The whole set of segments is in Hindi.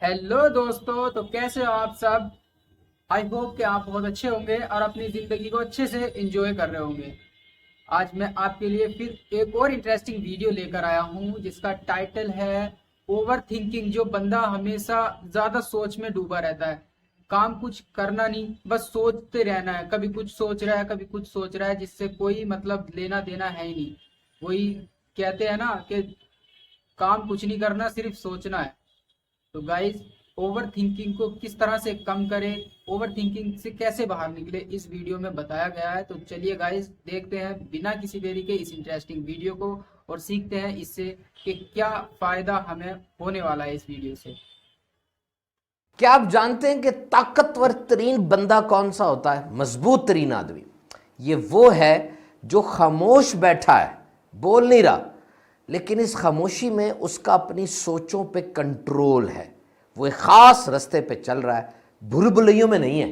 हेलो दोस्तों, तो कैसे हो आप सब। आई होप कि आप बहुत अच्छे होंगे और अपनी ज़िंदगी को अच्छे से एंजॉय कर रहे होंगे। आज मैं आपके लिए फिर एक और इंटरेस्टिंग वीडियो लेकर आया हूँ जिसका टाइटल है ओवर थिंकिंग। जो बंदा हमेशा ज़्यादा सोच में डूबा रहता है, काम कुछ करना नहीं, बस सोचते रहना है। कभी कुछ सोच रहा है, कभी कुछ सोच रहा है, जिससे कोई मतलब लेना देना है ही नहीं। वही कहते हैं ना कि काम कुछ नहीं करना, सिर्फ सोचना है। तो गाइस, ओवर थिंकिंग को किस तरह से कम करें, ओवर थिंकिंग से कैसे बाहर निकले, इस वीडियो में बताया गया है। तो चलिए गाइस, देखते हैं बिना किसी देरी के इस इंटरेस्टिंग वीडियो को और सीखते हैं इससे कि क्या फायदा हमें होने वाला है इस वीडियो से। क्या आप जानते हैं कि ताकतवर तरीन बंदा कौन सा होता है? मजबूत तरीन आदमी ये वो है जो खामोश बैठा है, बोल नहीं रहा, लेकिन इस खामोशी में उसका अपनी सोचों पे कंट्रोल है। वो एक खास रास्ते पे चल रहा है, भूल-भुलैयों में नहीं है।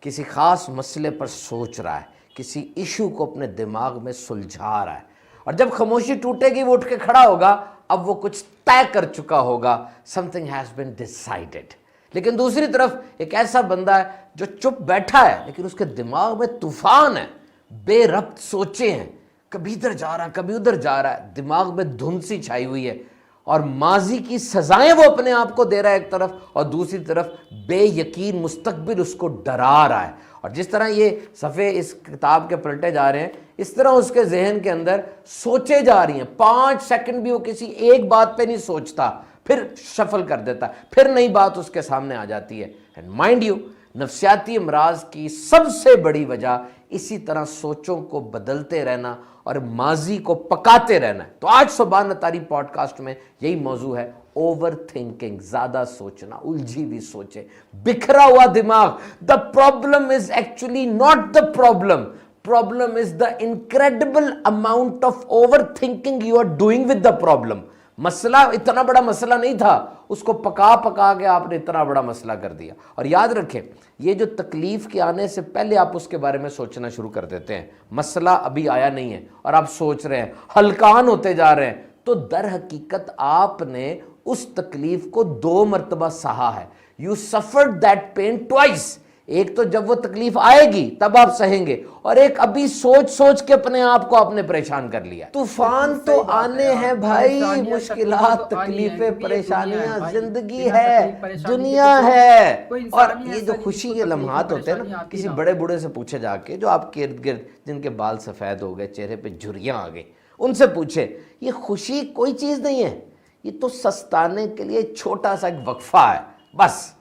किसी खास मसले पर सोच रहा है, किसी इशू को अपने दिमाग में सुलझा रहा है। और जब खामोशी टूटेगी वो उठ के खड़ा होगा। अब वो कुछ तय कर चुका होगा, समथिंग हैज बीन डिसाइडेड। लेकिन दूसरी तरफ एक ऐसा बंदा है जो चुप बैठा है, लेकिन उसके दिमाग में तूफान है, बेरब्त सोचे हैं, कभी इधर जा रहा है, कभी उधर जा रहा है, दिमाग में धुंध सी छाई हुई है और माजी की सजाएं वो अपने आप को दे रहा है एक तरफ, और दूसरी तरफ बेयकीन मुस्तकबिल उसको डरा रहा है। और जिस तरह ये सफ़े इस किताब के पलटे जा रहे हैं, इस तरह उसके जहन के अंदर सोचे जा रही हैं। 5 सेकंड भी वो किसी एक बात पे नहीं सोचता, फिर शफल कर देता है, फिर नई बात उसके सामने आ जाती है। एंड माइंड यू, नफ्सियाती अमराज की सबसे बड़ी वजह इसी तरह सोचों को बदलते रहना और माजी को पकाते रहना है। तो आज सुभान अतारी पॉडकास्ट में यही मौजू है, ओवर थिंकिंग, ज्यादा सोचना, उलझी हुई सोचे, बिखरा हुआ दिमाग। The problem is actually not the problem, problem is the incredible amount of over thinking you are doing with the problem. मसला इतना बड़ा मसला नहीं था, उसको पका पका के आपने इतना बड़ा मसला कर दिया। और याद रखें, ये जो तकलीफ के आने से पहले आप उसके बारे में सोचना शुरू कर देते हैं, मसला अभी आया नहीं है और आप सोच रहे हैं, हलकान होते जा रहे हैं, तो दर हकीकत आपने उस तकलीफ को 2 मरतबा सहा है। You suffered that pain twice. एक तो जब वो तकलीफ आएगी तब आप सहेंगे, और एक अभी सोच सोच के अपने आप को आपने परेशान कर लिया। तूफान तो आने हैं भाई, मुश्किलात, तकलीफें, परेशानियां, जिंदगी है, दुनिया है। और ये जो खुशी के लम्हात होते हैं ना, किसी बड़े बूढ़े से पूछे जाके, जो आपके इर्द गिर्द जिनके बाल सफेद हो गए, चेहरे पे झुर्रियां आ गई, उनसे पूछे, ये खुशी कोई चीज नहीं है, ये तो सस्ताने के लिए छोटा सा एक वक्फा है बस।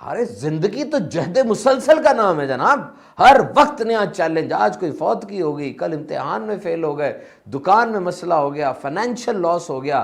अरे जिंदगी तो जहद मुसलसल का नाम है जनाब, हर वक्त नया चैलेंज। आज कोई फौत की होगी, कल इम्तिहान में फेल हो गए, दुकान में मसला हो गया, फाइनेंशियल लॉस हो गया।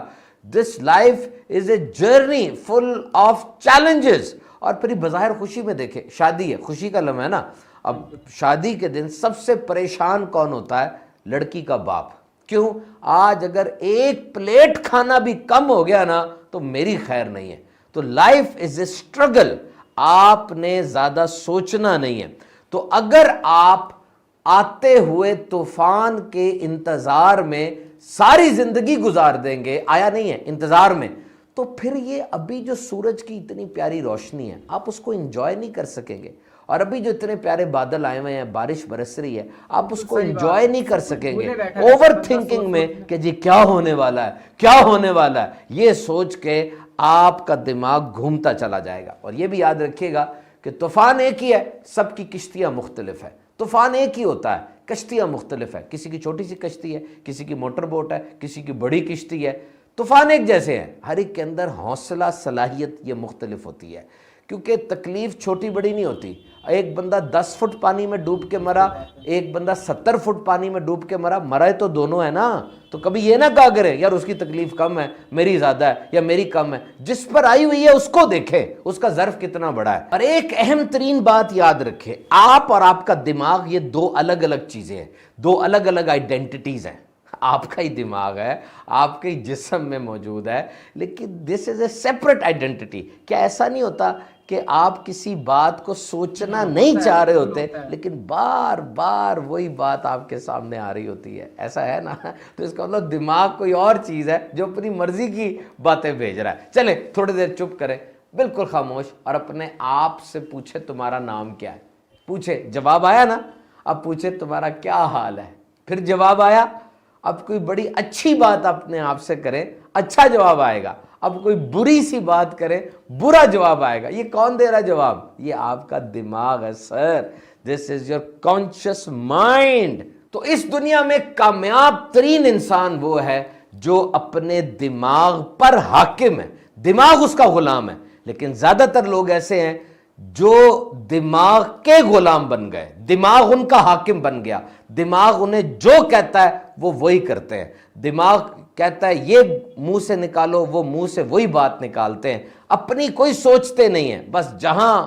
This life is a journey full of challenges. और फिर बज़ाहिर खुशी में देखे, शादी है, खुशी का लम्हा है ना। अब शादी के दिन सबसे परेशान कौन होता है? लड़की का बाप। क्यों? आज अगर एक प्लेट खाना भी कम हो गया ना तो मेरी खैर नहीं है। तो लाइफ इज ए स्ट्रगल, आपने ज्यादा सोचना नहीं है। तो अगर आप आते हुए तूफान के इंतजार में सारी जिंदगी गुजार देंगे, आया नहीं है, इंतजार में, तो फिर ये अभी जो सूरज की इतनी प्यारी रोशनी है, आप उसको एंजॉय नहीं कर सकेंगे। और अभी जो इतने प्यारे बादल आए हुए हैं, बारिश बरस रही है, आप उसको एंजॉय नहीं कर सकेंगे ओवर थिंकिंग में कि जी क्या होने वाला है, क्या होने वाला है। ये सोच के आपका दिमाग घूमता चला जाएगा। और ये भी याद रखिएगा कि तूफान एक ही है, सबकी किश्तियां मुख्तलिफ है। तूफान एक ही होता है, कश्तियां मुख्तलिफ है। किसी की छोटी सी कश्ती है, किसी की मोटर बोट है, किसी की बड़ी किश्ती है। तूफान एक जैसे हैं, हर एक के अंदर हौसला, सलाहियत ये मुख्तलिफ होती है। क्योंकि तकलीफ छोटी बड़ी नहीं होती। एक बंदा 10 फुट पानी में डूब के मरा, एक बंदा 70 फुट पानी में डूब के मरा, मरा तो दोनों है ना। तो कभी ये ना कहा करें यार उसकी तकलीफ कम है, मेरी ज्यादा है, या मेरी कम है। जिस पर आई हुई है उसको देखें, उसका ज़र्फ कितना बड़ा है। और एक अहम तरीन बात याद रखें, आप और आपका दिमाग ये 2 अलग अलग चीजें हैं, 2 अलग अलग आइडेंटिटीज हैं। आपका ही दिमाग है, आपके ही जिस्म में मौजूद है, लेकिन this is a separate identity. क्या ऐसा नहीं होता कि आप किसी बात को सोचना नहीं चाह रहे होते, लेकिन बार बार वही बात आपके सामने आ रही होती है? ऐसा है ना। तो इसका मतलब दिमाग कोई और चीज़ है जो अपनी मर्जी की बातें भेज रहा है। चले थोड़ी देर चुप करें, बिल्कुल खामोश, और अपने आप से पूछे तुम्हारा नाम क्या है। पूछे, जवाब आया ना, अब पूछे तुम्हारा क्या हाल है, फिर जवाब आया, अब कोई बड़ी अच्छी बात अपने आप से करे, अच्छा जवाब आएगा। अब कोई बुरी सी बात करे, बुरा जवाब आएगा। ये कौन दे रहा है जवाब? ये आपका दिमाग है sir. This is your conscious mind. तो इस दुनिया में कामयाब तरीन इंसान वो है जो अपने दिमाग पर हाकिम है, दिमाग उसका गुलाम है। लेकिन ज्यादातर लोग ऐसे हैं जो दिमाग के गुलाम बन गए, दिमाग उनका हाकिम बन गया, दिमाग उन्हें जो कहता है वो वही करते हैं। दिमाग कहता है ये मुंह से निकालो, वो मुंह से वही बात निकालते हैं, अपनी कोई सोचते नहीं है, बस जहां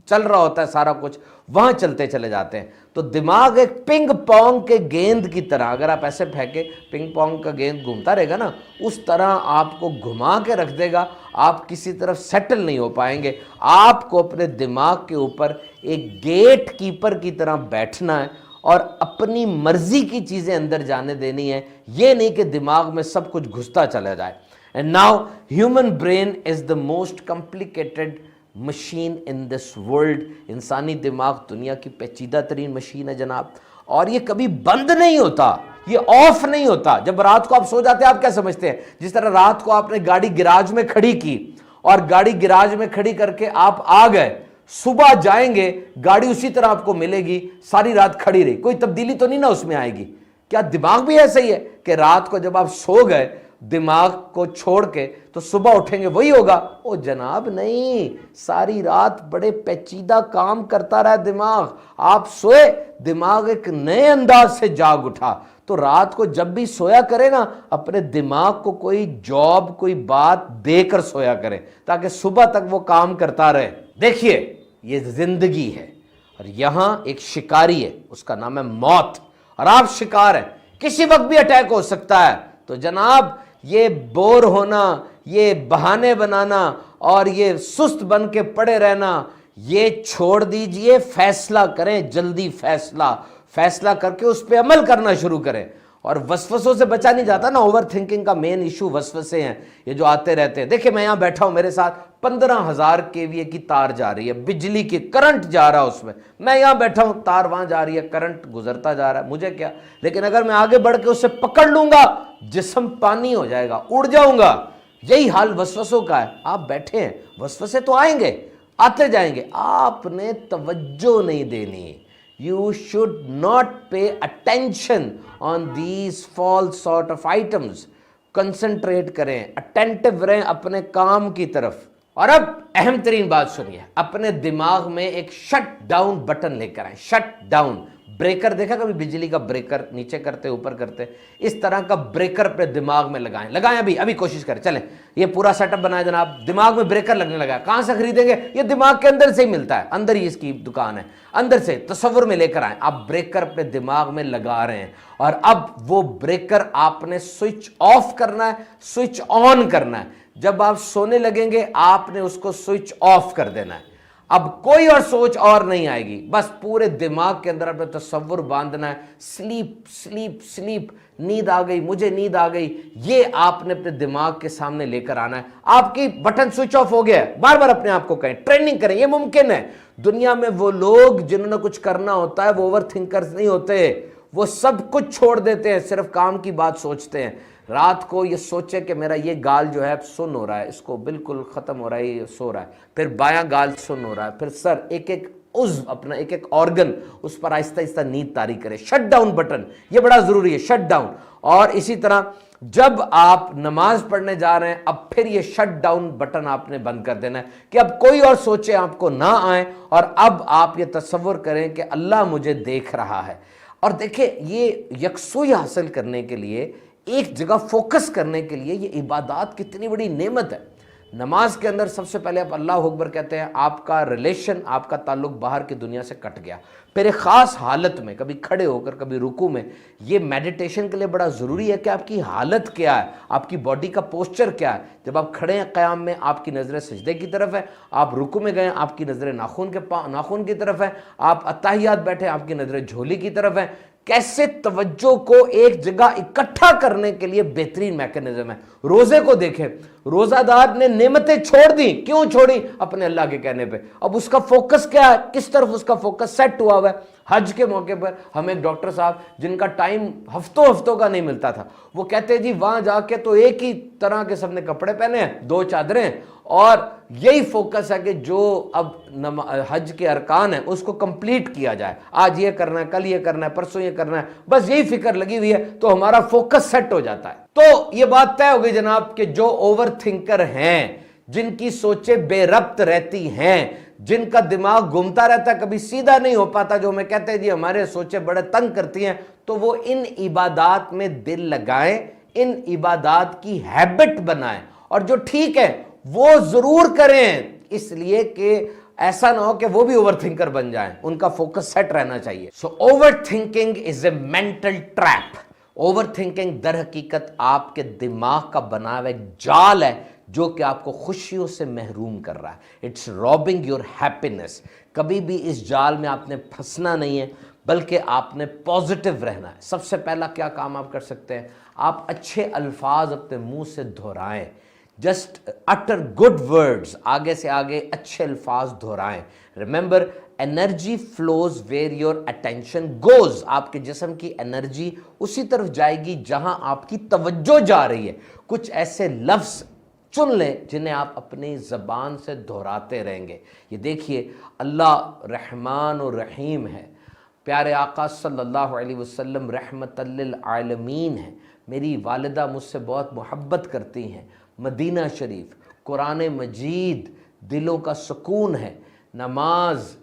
चल रहा होता है सारा कुछ वहां चलते चले जाते हैं। तो दिमाग एक पिंग पोंग के गेंद की तरह, अगर आप ऐसे फेंके, पिंग पोंग का गेंद घूमता रहेगा ना, उस तरह आपको घुमा के रख देगा। आप किसी तरफ सेटल नहीं हो पाएंगे। आपको अपने दिमाग के ऊपर एक गेट कीपर की तरह बैठना है और अपनी मर्जी की चीजें अंदर जाने देनी है। ये नहीं कि दिमाग में सब कुछ घुसता चला जाए। And now human brain is the most complicated machine in this world. इंसानी दिमाग दुनिया की पेचीदा तरीन मशीन है जनाब, और ये कभी बंद नहीं होता, ये ऑफ नहीं होता। जब रात को आप सो जाते हैं, आप क्या समझते हैं? जिस तरह रात को आपने गाड़ी गिराज में खड़ी की और गाड़ी गिराज में खड़ी करके आप आ गए, सुबह जाएंगे गाड़ी उसी तरह आपको मिलेगी, सारी रात खड़ी रही, कोई तब्दीली तो नहीं ना उसमें आएगी। क्या दिमाग भी ऐसा ही है कि रात को जब आप सो गए दिमाग को छोड़ के, तो सुबह उठेंगे वही होगा? ओ जनाब नहीं, सारी रात बड़े पेचीदा काम करता रहा दिमाग। आप सोए, दिमाग एक नए अंदाज से जाग उठा। तो रात को जब भी सोया करे ना, अपने दिमाग को कोई जॉब, कोई बात देकर सोया करे, ताकि सुबह तक वो काम करता रहे। देखिए, ये जिंदगी है और यहां एक शिकारी है, उसका नाम है मौत, और आप शिकार हैं। किसी वक्त भी अटैक हो सकता है। तो जनाब, ये बोर होना, ये बहाने बनाना और ये सुस्त बन के पड़े रहना, ये छोड़ दीजिए। फैसला करें, जल्दी फैसला करके उस पर अमल करना शुरू करें। और वसवसों से बचा नहीं जाता ना। ओवर थिंकिंग का मेन इशू वसवसे हैं, ये जो आते रहते हैं। देखिए, मैं यहां बैठा हूं, मेरे साथ 15,000 केवीए की तार जा रही है, बिजली की करंट जा रहा है उसमें। मैं यहां बैठा हूं, तार वहां जा रही है, करंट गुजरता जा रहा है, मुझे क्या। लेकिन अगर मैं आगे बढ़ के उसे पकड़ लूंगा, जिस्म पानी हो जाएगा, उड़ जाऊंगा। यही हाल वसवसों का है। आप बैठे हैं, वसवसे तो आएंगे, आते जाएंगे, आपने तवज्जो नहीं देनी। You should not pay attention on these false sort of items. Concentrate करें, अटेंटिव रहें अपने काम की तरफ। और अब अहम तरीन बात सुनिए, अपने दिमाग में एक शट डाउन बटन लेकर आए। शट डाउन ब्रेकर, देखा कभी बिजली का ब्रेकर, नीचे करते ऊपर करते, इस तरह का ब्रेकर अपने दिमाग में लगाएं। अभी कोशिश करें, चलें। ये पूरा सेटअप बनाए जनाब, दिमाग में ब्रेकर लगने लगा। कहां से खरीदेंगे? ये दिमाग के अंदर से ही मिलता है, अंदर ही इसकी दुकान है, अंदर से तस्वुर में लेकर आए। आप ब्रेकर अपने दिमाग में लगा रहे हैं, और अब वो ब्रेकर आपने स्विच ऑफ करना है, स्विच ऑन करना है। जब आप सोने लगेंगे, आपने उसको स्विच ऑफ कर देना है। अब कोई और सोच और नहीं आएगी, बस पूरे दिमाग के अंदर अपना तस्वुर बांधना है। स्लीप स्लीप स्लीप, नींद आ गई, मुझे नींद आ गई, ये आपने अपने दिमाग के सामने लेकर आना है। आपकी बटन स्विच ऑफ हो गया है, बार बार अपने आप को कहें, ट्रेनिंग करें, ये मुमकिन है। दुनिया में वो लोग जिन्होंने कुछ करना होता है वो ओवर थिंकर्स नहीं होते, वो सब कुछ छोड़ देते हैं, सिर्फ काम की बात सोचते हैं। रात को ये सोचे कि मेरा ये गाल जो है सुन्न हो रहा है, इसको बिल्कुल खत्म हो रहा है, ये सो रहा है, फिर बायां गाल सुन्न हो रहा है, फिर सर, एक एक उज़्व, अपना एक एक ऑर्गन, उस पर आहिस्ता आहिस्ता नींद तारी करे। शट डाउन बटन, ये बड़ा जरूरी है, शट डाउन। और इसी तरह जब आप नमाज पढ़ने जा रहे हैं, अब फिर ये शट डाउन बटन आपने बंद कर देना है कि अब कोई और सोचे आपको ना आए, और अब आप ये तसव्वुर करें कि अल्लाह मुझे देख रहा है। और देखिए, ये यकसुई हासिल करने के लिए, एक जगह फोकस करने के लिए, ये इबादत कितनी बड़ी नेमत है। नमाज के अंदर सबसे पहले आप अल्लाह अकबर कहते हैं, आपका रिलेशन, आपका ताल्लुक बाहर की दुनिया से कट गया। फिर एक ख़ास हालत में, कभी खड़े होकर, कभी रुकू में, ये मेडिटेशन के लिए बड़ा ज़रूरी है कि आपकी हालत क्या है, आपकी बॉडी का पोस्चर क्या है। जब आप खड़े हैं क़याम में, आपकी नज़रें सजदे की तरफ है, आप रुकू में गए, आपकी नज़रें नाखून की तरफ है, आप अत्ताहियात बैठे, आपकी नज़रें झोली की तरफ है। कैसे तवज्जो को एक जगह इकट्ठा करने के लिए बेहतरीन मैकेनिज्म है। रोजे को देखें, रोजादार ने नेमतें छोड़ दी, क्यों छोड़ी? अपने अल्लाह के कहने पे। अब उसका फोकस क्या है, किस तरफ उसका फोकस सेट हुआ हुआ है? हज के मौके पर हम एक डॉक्टर साहब जिनका टाइम हफ्तों हफ्तों का नहीं मिलता था, वो कहते जी वहां जाके तो एक ही तरह के सबने कपड़े पहने हैं, 2 चादरें, और यही फोकस है कि जो अब हज के अरकान है उसको कंप्लीट किया जाए। आज ये करना है, कल ये करना है, परसों ये करना है, बस यही फिक्र लगी हुई है, तो हमारा फोकस सेट हो जाता है। तो ये बात तय हो गई जनाब कि जो ओवर थिंकर हैं, जिनकी सोचें बेरब्त रहती हैं, जिनका दिमाग घूमता रहता है, कभी सीधा नहीं हो पाता, जो हमें कहते हैं जी हमारे सोचें बड़े तंग करती हैं, तो वो इन इबादात में दिल लगाएं, इन इबादात की हैबिट बनाएं, और जो ठीक है वो जरूर करें, इसलिए कि ऐसा ना हो कि वो भी ओवर थिंकर बन जाएं, उनका फोकस सेट रहना चाहिए। So overthinking is a mental trap. Overthinking दर हकीकत आपके दिमाग का बना हुआ एक जाल है जो कि आपको खुशियों से महरूम कर रहा है। It's robbing your happiness. कभी भी इस जाल में आपने फंसना नहीं है, बल्कि आपने पॉजिटिव रहना है। सबसे पहला क्या काम आप कर सकते हैं, आप अच्छे अल्फाज अपने मुंह से दोहराएं। जस्ट अटर गुड वर्ड्स, आगे से आगे अच्छे अल्फाज दोहराएं। Remember, energy flows where your attention goes. आपके जिस्म की एनर्जी उसी तरफ जाएगी जहां आपकी तवज्जो जा रही है। कुछ ऐसे लफ्ज चुन लें जिन्हें आप अपनी ज़बान से दोहराते रहेंगे। ये देखिए, अल्लाह रहमान और रहीम है, प्यारे आका सल्लल्लाहु अलैहि वसल्लम रहमतल लिल आलमीन है, मेरी वालिदा मुझसे बहुत मोहब्बत करती हैं, मदीना शरीफ, कुरान मजीद दिलों का सुकून है, नमाज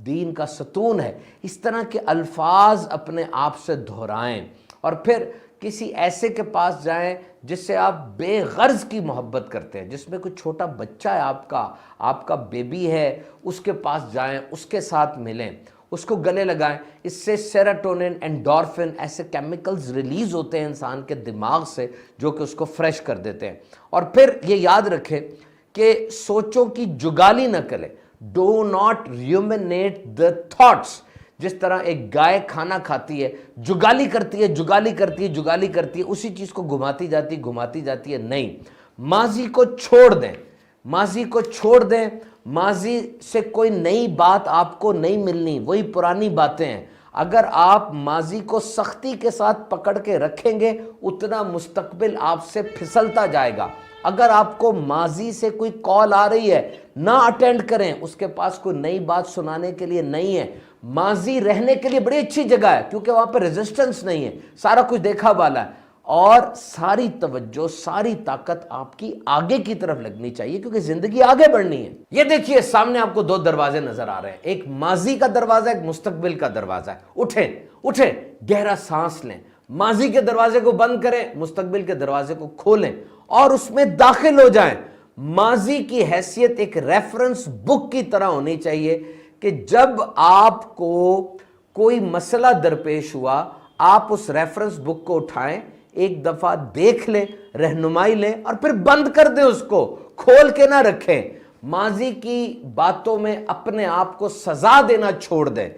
दीन का सतून है। इस तरह के अल्फाज अपने आप से दोहराएं, और फिर किसी ऐसे के पास जाएं जिससे आप बेगर्ज की मोहब्बत करते हैं, जिसमें कोई छोटा बच्चा है, आपका बेबी है, उसके पास जाएं, उसके साथ मिलें, उसको गले लगाएं। इससे सेरोटोनिन, एंडोर्फिन, ऐसे केमिकल्स रिलीज होते हैं इंसान के दिमाग से जो कि उसको फ्रेश कर देते हैं। और फिर ये याद रखें कि सोचों की जुगाली न करें। Do not ruminate the thoughts. जिस तरह एक गाय खाना खाती है, जुगाली करती है, जुगाली करती है, जुगाली करती है, उसी चीज को घुमाती जाती है। नहीं, माजी को छोड़ दें, माजी को छोड़ दें। माजी से कोई नई बात आपको नहीं मिलनी, वही पुरानी बातें हैं। अगर आप माजी को सख्ती के साथ पकड़ के रखेंगे, उतना मुस्तकबिल आपसे फिसलता जाएगा। अगर आपको माजी से कोई कॉल आ रही है, ना अटेंड करें, उसके पास कोई नई बात सुनाने के लिए नहीं है। माजी रहने के लिए बड़ी अच्छी जगह है, क्योंकि वहां पर रेजिस्टेंस नहीं है, सारा कुछ देखा वाला है, और सारी तवज्जो, सारी ताकत आपकी आगे की तरफ लगनी चाहिए, क्योंकि जिंदगी आगे बढ़नी है। ये देखिए, सामने आपको 2 दरवाजे नजर आ रहे हैं, एक माजी का दरवाजा, एक मुस्तकबिल का दरवाजा है। उठें, गहरा सांस लें, माजी के दरवाजे को बंद करें, मुस्तकबिल के दरवाजे को खोलें और उसमें दाखिल हो जाएं। माजी की हैसियत एक रेफरेंस बुक की तरह होनी चाहिए कि जब आपको कोई मसला दरपेश हुआ, आप उस रेफरेंस बुक को उठाएं, एक दफा देख लें, रहनुमाई लें, और फिर बंद कर दें, उसको खोल के ना रखें। माजी की बातों में अपने आप को सजा देना छोड़ दें।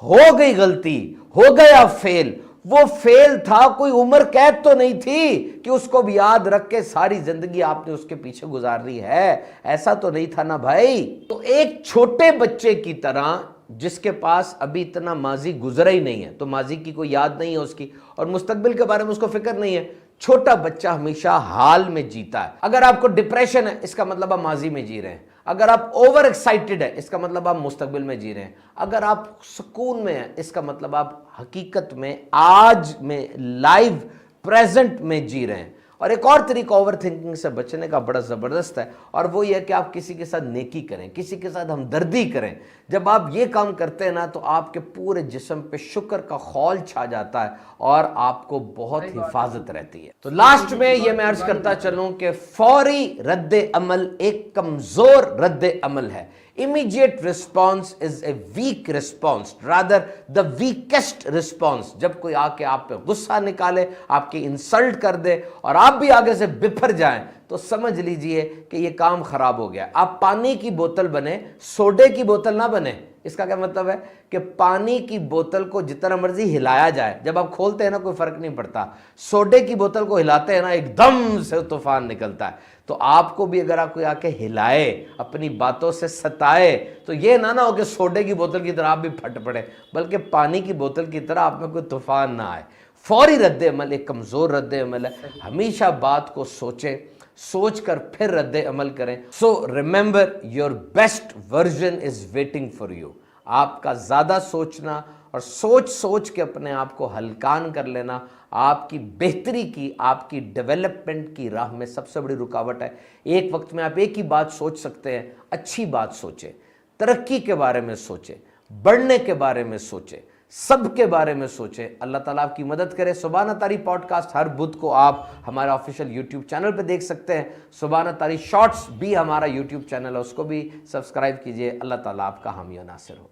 हो गई गलती, हो गया फेल, वो फेल था, कोई उम्र कैद तो नहीं थी कि उसको भी याद रख के सारी जिंदगी आपने उसके पीछे गुजारी है, ऐसा तो नहीं था ना भाई। तो एक छोटे बच्चे की तरह जिसके पास अभी इतना माजी गुजरा ही नहीं है, तो माजी की कोई याद नहीं है उसकी, और मुस्तकबिल के बारे में उसको फिक्र नहीं है। छोटा बच्चा हमेशा हाल में जीता है। अगर आपको डिप्रेशन है, इसका मतलब आप माजी में जी रहे हैं। अगर आप ओवर एक्साइटेड है, इसका मतलब आप मुस्तकबिल में जी रहे हैं। अगर आप सुकून में हैं, इसका मतलब आप हकीकत में आज में लाइव प्रेजेंट में जी रहे हैं। और एक और तरीका ओवर थिंकिंग से बचने का बड़ा ज़बरदस्त है, और वो ये कि आप किसी के साथ नेकी करें, किसी के साथ हमदर्दी करें। जब आप ये काम करते हैं ना, तो आपके पूरे जिस्म पे शुक्र का खौल छा जाता है और आपको बहुत हिफाजत रहती है। तो लास्ट में ये मैं अर्ज करता चलूं कि फौरी रद्द अमल एक कमज़ोर रद्द अमल है। Immediate response is a weak response, rather the weakest response। जब कोई आके आप पे गुस्सा निकाले, आपकी इंसल्ट कर दे और आप भी आगे से बिफर जाएं, तो समझ लीजिए कि ये काम खराब हो गया। आप पानी की बोतल बने, सोडे की बोतल ना बने। इसका क्या मतलब है कि पानी की बोतल को जितना मर्जी हिलाया जाए, जब आप खोलते हैं ना कोई फर्क नहीं पड़ता, सोडे की बोतल को हिलाते हैं ना एकदम से तूफान निकलता है। तो आपको भी अगर आप कोई आके हिलाए, अपनी बातों से सताए, तो ये ना हो कि सोडे की बोतल की तरह आप भी फट पड़े, बल्कि पानी की बोतल की तरह आप में कोई तूफान ना आए। फौरी रद्द अमल एक कमज़ोर रद्द अमल है। हमेशा बात को सोचें, सोच कर फिर रद्द अमल करें। So remember, your best version is waiting for you. आपका ज़्यादा सोचना और सोच सोच के अपने आप को हलकान कर लेना आपकी बेहतरी की, आपकी डेवलपमेंट की राह में सबसे बड़ी रुकावट है। एक वक्त में आप एक ही बात सोच सकते हैं, अच्छी बात सोचें, तरक्की के बारे में सोचें, बढ़ने के बारे में सोचें, सबके बारे में सोचें। अल्लाह ताला आपकी मदद करे। सुभान तारी पॉडकास्ट हर बुध को आप हमारा ऑफिशियल यूट्यूब चैनल पे देख सकते हैं। सुभान तारी शॉर्ट्स भी हमारा यूट्यूब चैनल है, उसको भी सब्सक्राइब कीजिए। अल्लाह ताला आपका हामी और नासिर हो।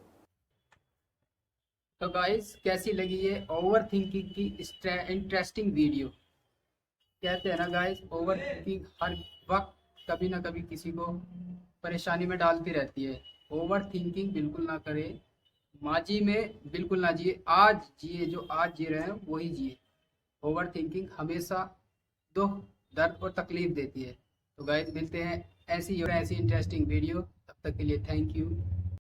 तो गाइस, कैसी लगी ये ओवर थिंकिंग की इंटरेस्टिंग वीडियो? कहते हैं ना गाइस, ओवर थिंकिंग हर वक्त कभी ना कभी किसी को परेशानी में डालती रहती है। ओवर थिंकिंग बिल्कुल ना करें, माजी में बिल्कुल ना जिए, आज जिए, जो आज जी रहे हैं वही जिए। ओवर थिंकिंग हमेशा दुख, दर्द और तकलीफ देती है। तो गाइस, मिलते हैं ऐसी इंटरेस्टिंग वीडियो। तब तक के लिए थैंक यू।